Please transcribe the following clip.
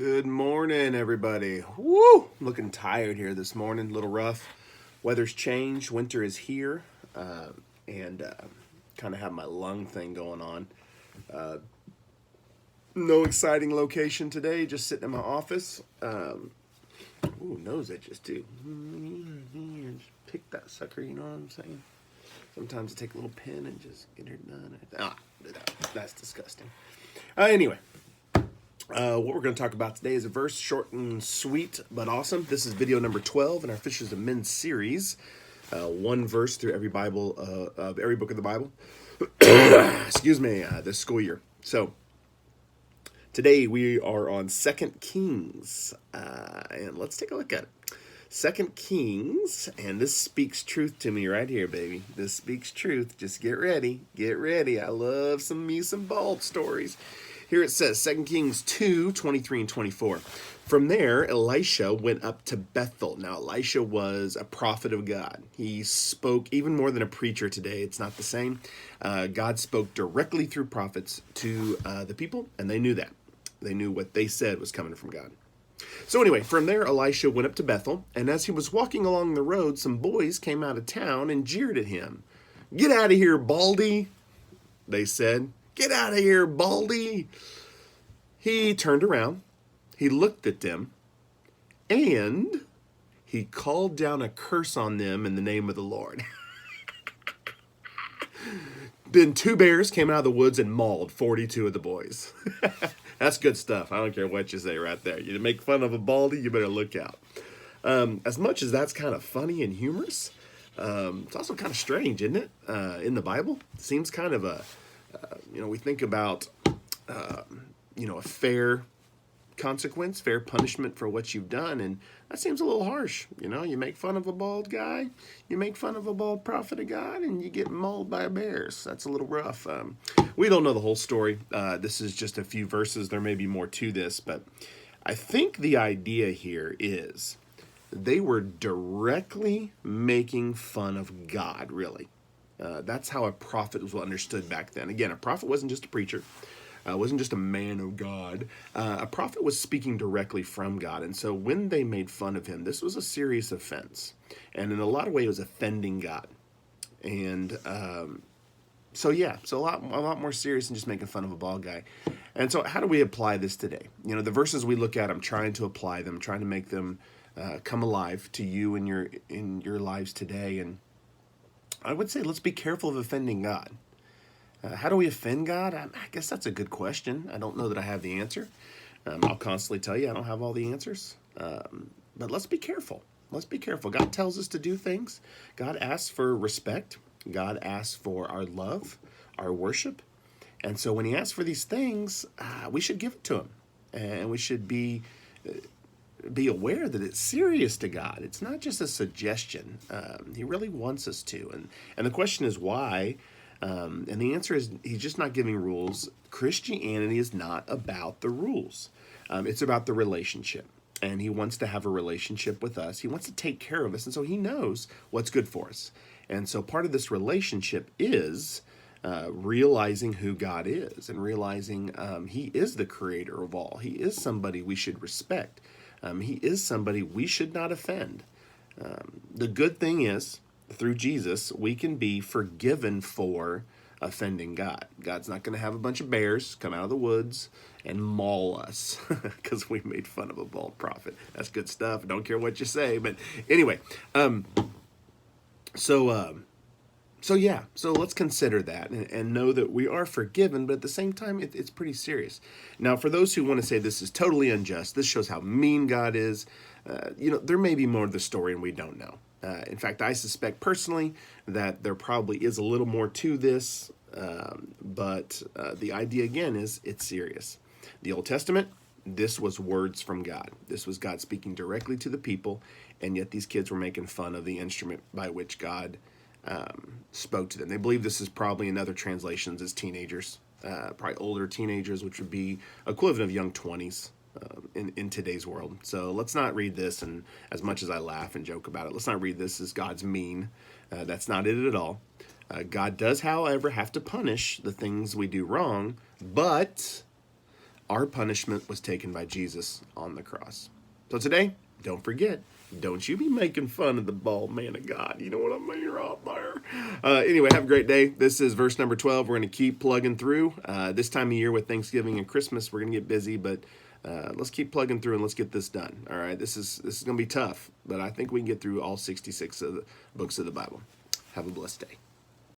Good morning, everybody. Woo! Looking tired here this morning, a little rough. Weather's changed, winter is here, and kind of have my lung thing going on. No exciting location today, just sitting in my office. Ooh, nose itches too. Just pick that sucker, you know what I'm saying? Sometimes I take a little pen and just get it done. That's disgusting. Anyway. What we're going to talk about today is a verse, short and sweet, but awesome. This is video number 12 in our Fishers of Men series. One verse through every Bible, of every book of the Bible. Excuse me, this school year. So, today we are on 2 Kings, and let's take a look at it. 2 Kings, and this speaks truth to me right here, baby. This speaks truth. Just get ready. Get ready. I love some bald stories. Here it says, 2 Kings 2, 23 and 24. From there, Elisha went up to Bethel. Now, Elisha was a prophet of God. He spoke even more than a preacher today. It's not the same. God spoke directly through prophets to the people, and they knew that. They knew what they said was coming from God. So anyway, from there, Elisha went up to Bethel, and as he was walking along the road, some boys came out of town and jeered at him. "Get out of here, Baldy," they said. "Get out of here, Baldy." He turned around, he looked at them, and he called down a curse on them in the name of the Lord. Then 2 bears came out of the woods and mauled 42 of the boys. That's good stuff. I don't care what you say right there. You make fun of a baldy, you better look out. As much as that's kind of funny and humorous, it's also kind of strange, isn't it? In the Bible, it seems kind of we think about, a fair consequence, fair punishment for what you've done, and that seems a little harsh. You make fun of a bald guy, you make fun of a bald prophet of God, and you get mauled by bears. That's a little rough. We don't know the whole story. This is just a few verses. There may be more to this, but I think the idea here is they were directly making fun of God, really. That's how a prophet was understood back then. Again, a prophet wasn't just a preacher. Wasn't just a man of God. A prophet was speaking directly from God. And so when they made fun of him, this was a serious offense. And in a lot of ways, it was offending God. And so a lot more serious than just making fun of a bald guy. And so how do we apply this today? The verses we look at, I'm trying to apply them, trying to make them come alive to you in your lives today. And I would say let's be careful of offending God. How do we offend God? I guess that's a good question. I don't know that I have the answer. I'll constantly tell you I don't have all the answers. But let's be careful. Let's be careful. God tells us to do things. God asks for respect. God asks for our love, our worship. And so when he asks for these things, we should give it to him. And we should be aware that it's serious to God. It's not just a suggestion. He really wants us to. And the question is why? And the answer is he's just not giving rules. Christianity is not about the rules. It's about the relationship. And he wants to have a relationship with us. He wants to take care of us. And so he knows what's good for us. And so part of this relationship is realizing who God is and realizing he is the creator of all. He is somebody we should respect. He is somebody we should not offend. The good thing is, through Jesus, we can be forgiven for offending God. God's not going to have a bunch of bears come out of the woods and maul us because we made fun of a bald prophet. That's good stuff. I don't care what you say. But anyway, so let's consider that and know that we are forgiven, but at the same time, it's pretty serious. Now, for those who want to say this is totally unjust, this shows how mean God is, there may be more to the story and we don't know. In fact, I suspect personally that there probably is a little more to this, but the idea again is it's serious. The Old Testament, this was words from God. This was God speaking directly to the people, and yet these kids were making fun of the instrument by which God spoke to them. They believe this is probably in other translations as teenagers, probably older teenagers, which would be equivalent of young 20s. In today's world. So let's not read this, and as much as I laugh and joke about it, let's not read this as God's mean. That's not it at all. God does, however, have to punish the things we do wrong, but Our punishment was taken by Jesus on the cross. So today, don't forget, don't you be making fun of the bald man of God. You know what I mean right there. Anyway, have a great day. This is verse number 12. We're going to keep plugging through. This time of year with Thanksgiving and Christmas, we're going to get busy, but let's keep plugging through and let's get this done. All right, this is going to be tough, but I think we can get through all 66 of the books of the Bible. Have a blessed day.